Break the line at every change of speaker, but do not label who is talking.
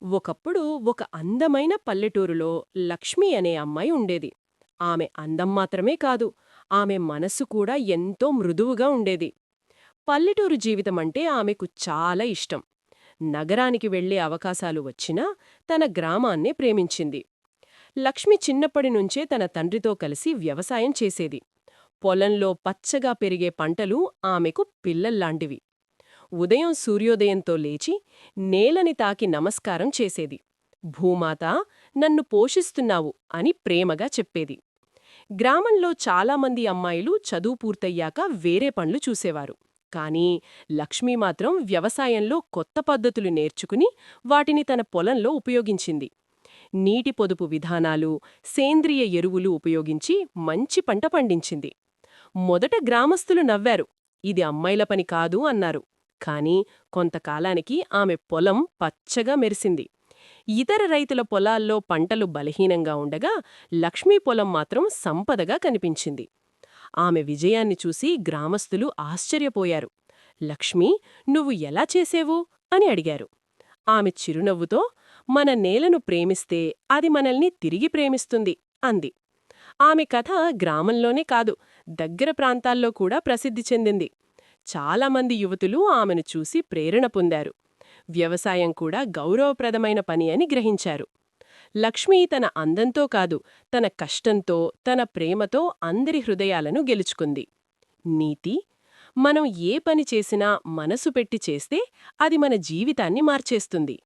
ఒకప్పుడు ఒక అందమైన పల్లెటూరులో లక్ష్మి అనే అమ్మాయి ఉండేది. ఆమె అందం మాత్రమే కాదు, ఆమె మనస్సు కూడా ఎంతో మృదువుగా ఉండేది. పల్లెటూరు జీవితమంటే ఆమెకు చాలా ఇష్టం. నగరానికి వెళ్లే అవకాశాలు వచ్చినా తన గ్రామాన్నే ప్రేమించింది. లక్ష్మి చిన్నప్పటి నుంచే తన తండ్రితో కలిసి వ్యవసాయం చేసేది. పొలంలో పచ్చగా పెరిగే పంటలు ఆమెకు పిల్లల్లాంటివి. ఉదయం సూర్యోదయంతో లేచి నేలని తాకి నమస్కారం చేసేది. భూమాత, నన్ను పోషిస్తున్నావు అని ప్రేమగా చెప్పేది. గ్రామంలో చాలామంది అమ్మాయిలు చదువు పూర్తయ్యాక వేరే పనులు చూసేవారు. కానీ లక్ష్మీ మాత్రం వ్యవసాయంలో కొత్త పద్ధతులు నేర్చుకుని వాటిని తన పొలంలో ఉపయోగించింది. నీటి పొదుపు విధానాలు, సేంద్రియ ఎరువులు ఉపయోగించి మంచి పంట పండించింది. మొదట గ్రామస్తులు నవ్వారు. ఇది అమ్మాయిల పని కాదు అన్నారు. కాని కొంతకాలానికి ఆమె పొలం పచ్చగా మెరిసింది. ఇతర రైతుల పొలాల్లో పంటలు బలహీనంగా ఉండగా లక్ష్మీ పొలం మాత్రం సంపదగా కనిపించింది. ఆమె విజయాన్ని చూసి గ్రామస్తులు ఆశ్చర్యపోయారు. లక్ష్మీ, నువ్వు ఎలా చేసేవు అని అడిగారు. ఆమె చిరునవ్వుతో, మన నేలను ప్రేమిస్తే అది మనల్ని తిరిగి ప్రేమిస్తుంది అంది. ఆమె కథ గ్రామంలోనే కాదు, దగ్గర ప్రాంతాల్లో కూడా ప్రసిద్ధి చెందింది. చాలామంది యువతులు ఆమెను చూసి ప్రేరణ పొందారు. వ్యవసాయం కూడా గౌరవప్రదమైన పని అని గ్రహించారు. లక్ష్మి తన అందంతో కాదు, తన కష్టంతో, తన ప్రేమతో అందరి హృదయాలను గెలుచుకుంది. నీతి: మనం ఏ పని చేసినా మనసు పెట్టి చేస్తే అది మన జీవితాన్ని మార్చేస్తుంది.